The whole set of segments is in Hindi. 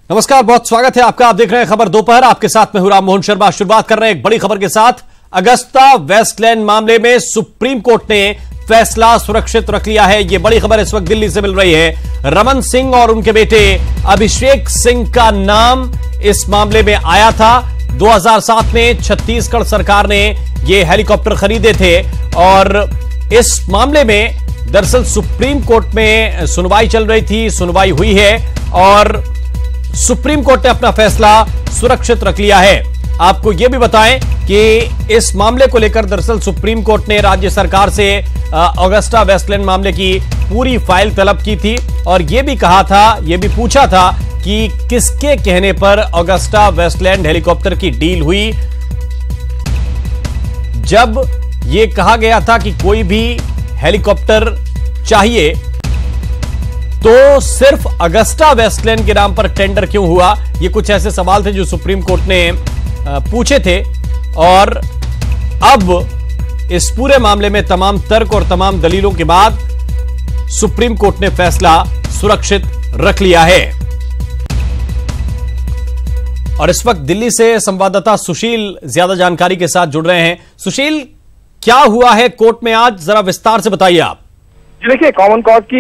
नमस्कार, बहुत स्वागत है आपका। आप देख रहे हैं खबर दोपहर। आपके साथ में हूं राम मोहन शर्मा। शुरुआत कर रहे हैं एक बड़ी खबर के साथ। अगस्ता वेस्टलैंड मामले में सुप्रीम कोर्ट ने फैसला सुरक्षित रख लिया है। यह बड़ी खबर इस वक्त दिल्ली से मिल रही है। रमन सिंह और उनके बेटे अभिषेक सिंह का नाम इस मामले में आया था। 2007 में छत्तीसगढ़ सरकार ने यह हेलीकॉप्टर खरीदे थे और इस मामले में दरअसल सुप्रीम कोर्ट में सुनवाई चल रही थी। सुनवाई हुई है और सुप्रीम कोर्ट ने अपना फैसला सुरक्षित रख लिया है। आपको यह भी बताएं कि इस मामले को लेकर दरअसल सुप्रीम कोर्ट ने राज्य सरकार से अगस्ता वेस्टलैंड मामले की पूरी फाइल तलब की थी और यह भी कहा था, यह भी पूछा था कि किसके कहने पर अगस्ता वेस्टलैंड हेलीकॉप्टर की डील हुई। जब यह कहा गया था कि कोई भी हेलीकॉप्टर चाहिए तो सिर्फ अगस्ता वेस्टलैंड के नाम पर टेंडर क्यों हुआ, ये कुछ ऐसे सवाल थे जो सुप्रीम कोर्ट ने पूछे थे। और अब इस पूरे मामले में तमाम तर्क और तमाम दलीलों के बाद सुप्रीम कोर्ट ने फैसला सुरक्षित रख लिया है। और इस वक्त दिल्ली से संवाददाता सुशील ज्यादा जानकारी के साथ जुड़ रहे हैं। सुशील, क्या हुआ है कोर्ट में आज, जरा विस्तार से बताइए आप। जी देखिए, कॉमन कॉज की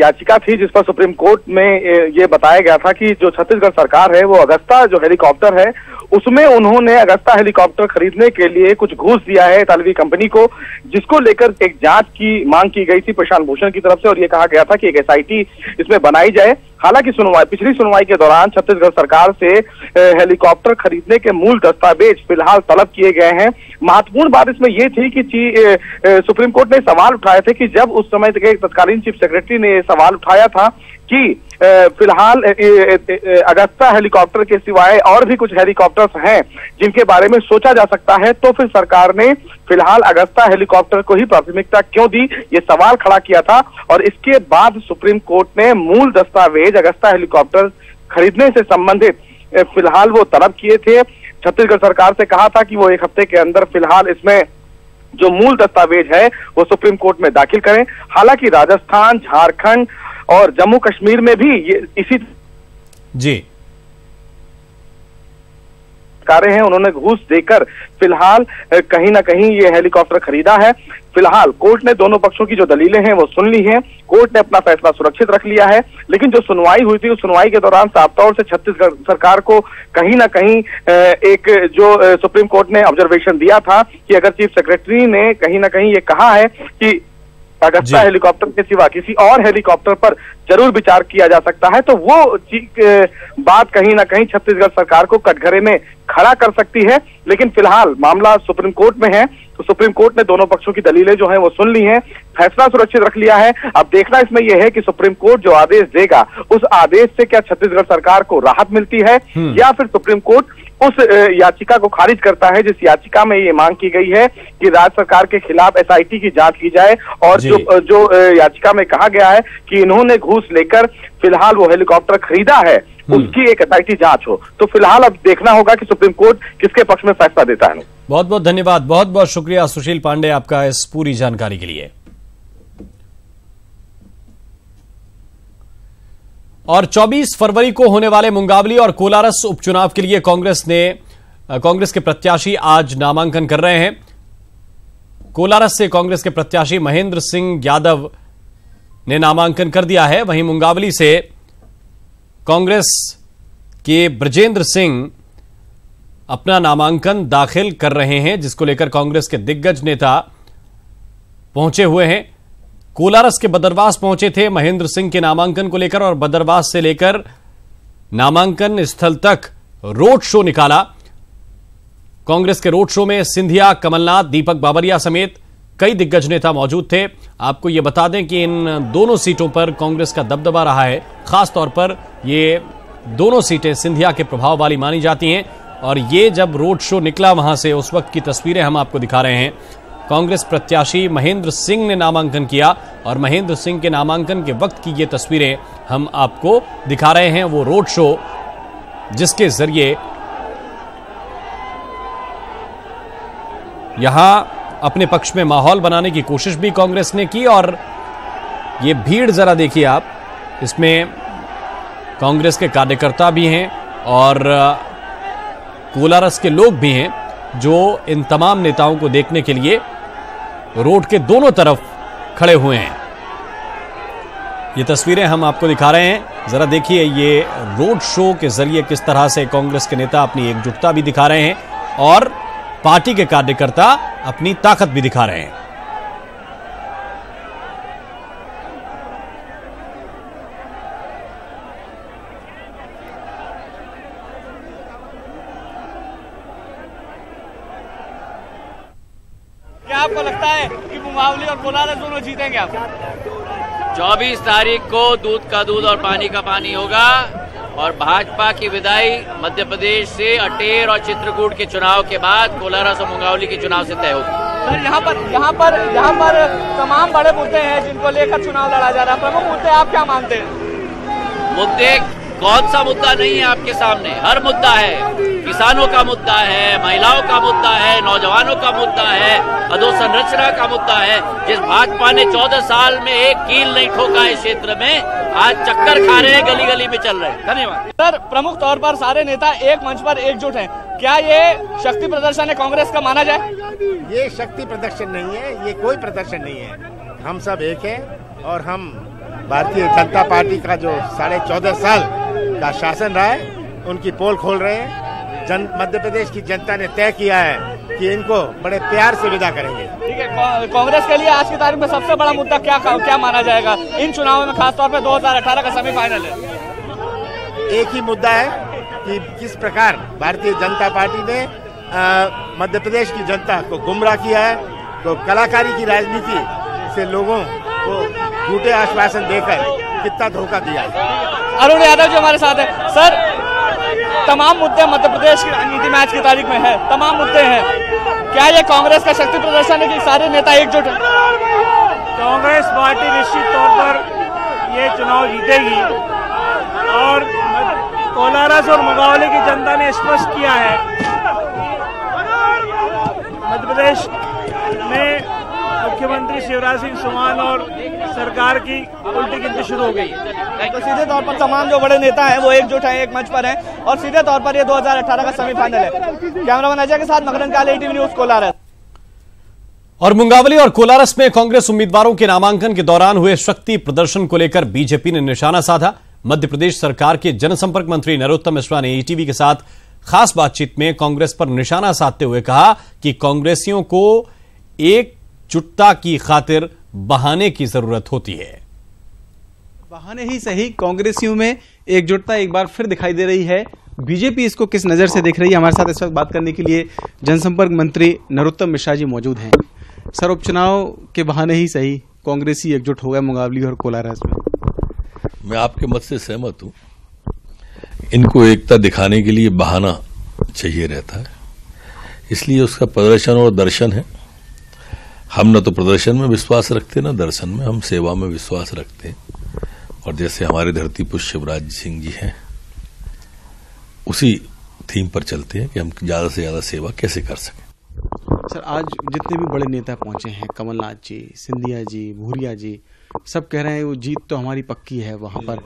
याचिका थी जिस पर सुप्रीम कोर्ट में ये बताया गया था कि जो छत्तीसगढ़ सरकार है वो अगस्ता जो हेलीकॉप्टर है उसमें उन्होंने अगस्ता हेलीकॉप्टर खरीदने के लिए कुछ घूस दिया है इतालवी कंपनी को, जिसको लेकर एक जांच की मांग की गई थी प्रशांत भूषण की तरफ से और ये कहा गया था कि एक एसआईटी इसमें बनाई जाए। हालांकि पिछली सुनवाई के दौरान छत्तीसगढ़ सरकार से हेलीकॉप्टर खरीदने के मूल दस्तावेज फिलहाल तलब किए गए हैं। महत्वपूर्ण बात इसमें यह थी कि सुप्रीम कोर्ट ने सवाल उठाए थे कि जब उस समय के तत्कालीन चीफ सेक्रेटरी ने सवाल उठाया था कि फिलहाल अगस्ता हेलीकॉप्टर के सिवाय और भी कुछ हेलीकॉप्टर्स हैं जिनके बारे में सोचा जा सकता है, तो फिर सरकार ने फिलहाल अगस्ता हेलीकॉप्टर को ही प्राथमिकता क्यों दी, ये सवाल खड़ा किया था। और इसके बाद सुप्रीम कोर्ट ने मूल दस्तावेज अगस्ता हेलीकॉप्टर खरीदने से संबंधित फिलहाल वो तलब किए थे। छत्तीसगढ़ सरकार से कहा था कि वो एक हफ्ते के अंदर फिलहाल इसमें जो मूल दस्तावेज है वो सुप्रीम कोर्ट में दाखिल करें। हालांकि राजस्थान, झारखंड और जम्मू कश्मीर में भी ये इसी जी सरकारें हैं, उन्होंने घूस देकर फिलहाल कहीं ना कहीं ये हेलीकॉप्टर खरीदा है। फिलहाल कोर्ट ने दोनों पक्षों की जो दलीलें हैं वो सुन ली हैं। कोर्ट ने अपना फैसला सुरक्षित रख लिया है। लेकिन जो सुनवाई हुई थी उस सुनवाई के दौरान साफ तौर से छत्तीसगढ़ सरकार को कहीं ना कहीं एक जो सुप्रीम कोर्ट ने ऑब्जर्वेशन दिया था कि अगर चीफ सेक्रेटरी ने कहीं ना कहीं ये कहा है कि अगस्ता हेलीकॉप्टर के सिवा किसी और हेलीकॉप्टर पर जरूर विचार किया जा सकता है, तो वो बात कहीं ना कहीं छत्तीसगढ़ सरकार को कटघरे में खड़ा कर सकती है। लेकिन फिलहाल मामला सुप्रीम कोर्ट में है, तो सुप्रीम कोर्ट ने दोनों पक्षों की दलीलें जो हैं वो सुन ली हैं, फैसला सुरक्षित रख लिया है। अब देखना इसमें यह है कि सुप्रीम कोर्ट जो आदेश देगा उस आदेश से क्या छत्तीसगढ़ सरकार को राहत मिलती है या फिर सुप्रीम कोर्ट उस याचिका को खारिज करता है जिस याचिका में ये मांग की गई है कि राज्य सरकार के खिलाफ एसआईटी की जांच की जाए। और जो याचिका में कहा गया है कि इन्होंने घूस लेकर फिलहाल वो हेलीकॉप्टर खरीदा है, उसकी एक एसआईटी जांच हो। तो फिलहाल अब देखना होगा कि सुप्रीम कोर्ट किसके पक्ष में फैसला देता है। बहुत बहुत धन्यवाद, बहुत बहुत शुक्रिया सुशील पांडे आपका इस पूरी जानकारी के लिए। और 24 फरवरी को होने वाले मुंगावली और कोलारस उपचुनाव के लिए कांग्रेस के प्रत्याशी आज नामांकन कर रहे हैं। कोलारस से कांग्रेस के प्रत्याशी महेंद्र सिंह यादव ने नामांकन कर दिया है। वहीं मुंगावली से कांग्रेस के ब्रजेंद्र सिंह अपना नामांकन दाखिल कर रहे हैं, जिसको लेकर कांग्रेस के दिग्गज नेता पहुंचे हुए हैं। कोलारस के बदरवास पहुंचे थे महेंद्र सिंह के नामांकन को लेकर और बदरवास से लेकर नामांकन स्थल तक रोड शो निकाला। कांग्रेस के रोड शो में सिंधिया, कमलनाथ, दीपक बाबरिया समेत कई दिग्गज नेता मौजूद थे। आपको यह बता दें कि इन दोनों सीटों पर कांग्रेस का दबदबा रहा है। खासतौर पर ये दोनों सीटें सिंधिया के प्रभाव वाली मानी जाती हैं और ये जब रोड शो निकला वहां से, उस वक्त की तस्वीरें हम आपको दिखा रहे हैं। कांग्रेस प्रत्याशी महेंद्र सिंह ने नामांकन किया और महेंद्र सिंह के नामांकन के वक्त की ये तस्वीरें हम आपको दिखा रहे हैं। वो रोड शो जिसके जरिए यहां अपने पक्ष में माहौल बनाने की कोशिश भी कांग्रेस ने की। और ये भीड़ जरा देखिए आप, इसमें कांग्रेस के कार्यकर्ता भी हैं और कोलारस के लोग भी हैं जो इन तमाम नेताओं को देखने के लिए रोड के दोनों तरफ खड़े हुए हैं। ये तस्वीरें हम आपको दिखा रहे हैं, जरा देखिए ये रोड शो के जरिए किस तरह से कांग्रेस के नेता अपनी एकजुटता भी दिखा रहे हैं और पार्टी के कार्यकर्ता अपनी ताकत भी दिखा रहे हैं। क्या आपको लगता है कि मुंगावली और कोलारस दोनों जीतेंगे आप? 24 तारीख को दूध का दूध और पानी का पानी होगा और भाजपा की विदाई मध्य प्रदेश से अटेर और चित्रकूट के चुनाव के बाद कोलारस और मुंगावली के चुनाव से तय होगी। सर यहाँ पर तमाम बड़े मुद्दे हैं जिनको लेकर चुनाव लड़ा जा रहा है। प्रमुख मुद्दे आप क्या मानते हैं? मुद्दे कौन सा मुद्दा नहीं है आपके सामने? हर मुद्दा है। किसानों का मुद्दा है, महिलाओं का मुद्दा है, नौजवानों का मुद्दा है, अधोसंरचना का मुद्दा है। जिस भाजपा ने 14 साल में एक कील नहीं ठोका इस क्षेत्र में, आज चक्कर खा रहे हैं, गली गली में चल रहे हैं। धन्यवाद। सर, प्रमुख तौर पर सारे नेता एक मंच पर एकजुट हैं, क्या ये शक्ति प्रदर्शन है कांग्रेस का माना जाए? ये शक्ति प्रदर्शन नहीं है, ये कोई प्रदर्शन नहीं है। हम सब एक हैं और हम भारतीय जनता पार्टी का जो 14.5 साल का शासन रहा है उनकी पोल खोल रहे हैं। मध्य प्रदेश की जनता ने तय किया है कि इनको बड़े प्यार से विदा करेंगे। ठीक है, कांग्रेस के लिए आज की तारीख में सबसे बड़ा मुद्दा क्या माना जाएगा इन चुनावों में, खासतौर पर 2018 का सेमीफाइनल है? एक ही मुद्दा है कि किस प्रकार भारतीय जनता पार्टी ने मध्य प्रदेश की जनता को गुमराह किया है, तो कलाकारी की राजनीति से लोगों को झूठे आश्वासन देकर कितना धोखा दिया है। अरुण यादव जी हमारे साथ है। सर, तमाम मुद्दे मध्य प्रदेश की राजनीति में आज की तारीख में है, तमाम मुद्दे हैं, क्या ये कांग्रेस का शक्ति प्रदर्शन है कि सारे नेता एकजुट हैं? कांग्रेस पार्टी निश्चित तौर पर ये चुनाव जीतेगी और कोलारस और मुंगावली की जनता ने स्पष्ट किया है मध्य प्रदेश में मुख्यमंत्री शिवराज सिंह चौहान और सरकार की उल्टी गिनती शुरू हो गई। तो सीधे तौर पर तमाम जो बड़े नेता हैं वो एकजुट हैं, एक मंच पर हैं और सीधे तौर पर ये 2018 का सेमीफाइनल है। कैमरामैन अजय के साथ मकरंद काले, ईटीवी न्यूज़, कोलारस। और मुंगावली और कोलारस में कांग्रेस उम्मीदवारों के नामांकन के दौरान हुए शक्ति प्रदर्शन को लेकर बीजेपी ने निशाना साधा। मध्य प्रदेश सरकार के जनसंपर्क मंत्री नरोत्तम मिश्रा ने ईटीवी के साथ खास बातचीत में कांग्रेस पर निशाना साधते हुए कहा कि कांग्रेसियों को एकजुटता की खातिर बहाने की जरूरत होती है। बहाने ही सही, कांग्रेसियों में एकजुटता एक बार फिर दिखाई दे रही है। बीजेपी इसको किस नजर से देख रही है, हमारे साथ इस वक्त बात करने के लिए जनसंपर्क मंत्री नरोत्तम मिश्रा जी मौजूद हैं। सर, उपचुनाव के बहाने ही सही कांग्रेसी एकजुट हो गए मुंगावली और कोलारस में। मैं आपके मत से सहमत हूं। इनको एकता दिखाने के लिए बहाना चाहिए रहता है, इसलिए उसका प्रदर्शन और दर्शन है। हम न तो प्रदर्शन में विश्वास रखते न दर्शन में, हम सेवा में विश्वास रखते हैं। और जैसे हमारे धरती पुत्र शिवराज सिंह जी हैं, उसी थीम पर चलते हैं कि हम ज्यादा से ज्यादा सेवा कैसे कर सकें। सर, आज जितने भी बड़े नेता पहुंचे हैं, कमलनाथ जी, सिंधिया जी, भूरिया जी, सब कह रहे हैं वो जीत तो हमारी पक्की है वहां पर।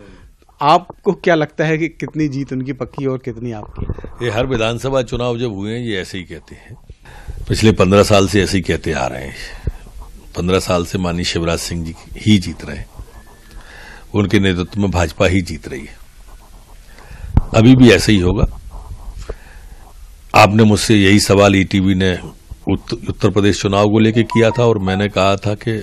आपको क्या लगता है कि कितनी जीत उनकी पक्की और कितनी आपकी? ये हर विधानसभा चुनाव जब हुए हैं ये ऐसे ही कहते हैं। पिछले 15 साल से ऐसे ही कहते आ रहे हैं। 15 साल से माननीय शिवराज सिंह जी ही जीत रहे हैं, उनके नेतृत्व में भाजपा ही जीत रही है। अभी भी ऐसे ही होगा। आपने मुझसे यही सवाल ईटीवी ने उत्तर प्रदेश चुनाव को लेकर किया था और मैंने कहा था कि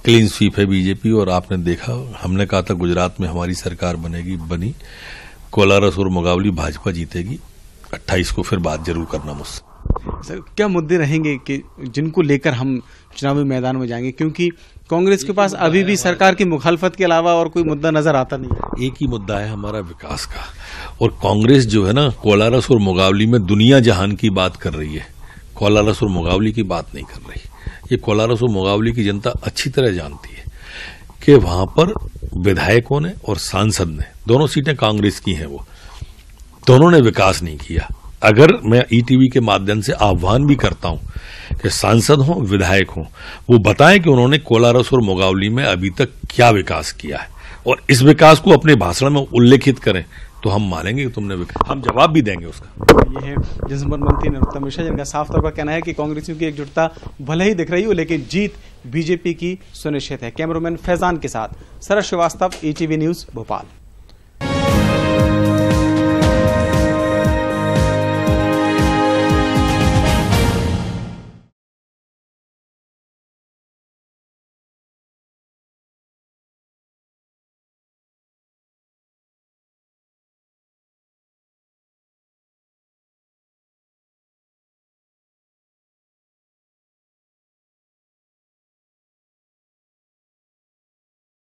क्लीन स्वीप है बीजेपी, और आपने देखा, हमने कहा था गुजरात में हमारी सरकार बनेगी, बनी। कोलारस और मुंगावली भाजपा जीतेगी। 28 को फिर बात जरूर करना मुझसे। सर, क्या मुद्दे रहेंगे कि जिनको लेकर हम चुनावी मैदान में जाएंगे, क्योंकि कांग्रेस के पास अभी भी सरकार की मुखालफत के अलावा और कोई मुद्दा नजर आता नहीं है। एक ही मुद्दा है हमारा, विकास का। और कांग्रेस जो है ना, कोलारस और मुंगावली में दुनिया जहान की बात कर रही है, कोलारस और मुंगावली की बात नहीं कर रही। ये कोलारस और मुंगावली की जनता अच्छी तरह जानती है कि वहां पर विधायकों ने और सांसद ने, दोनों सीटें कांग्रेस की हैं, वो दोनों ने विकास नहीं किया। अगर मैं ईटीवी के माध्यम से आह्वान भी करता हूं कि सांसद हों, विधायक हों, वो बताएं कि उन्होंने कोलारस और मुंगावली में अभी तक क्या विकास किया है। और इस विकास को अपने भाषण में उल्लेखित करें तो हम मानेंगे कि तुमने विकास, हम जवाब भी देंगे उसका। ये है जनसंपर्क मंत्री नरोत्तम मिश्रा, जिनका साफ तौर पर कहना है कि कांग्रेसियों की एकजुटता भले ही दिख रही हो लेकिन जीत बीजेपी की सुनिश्चित है। कैमरामैन फैजान के साथ शरद श्रीवास्तव, ETV न्यूज, भोपाल।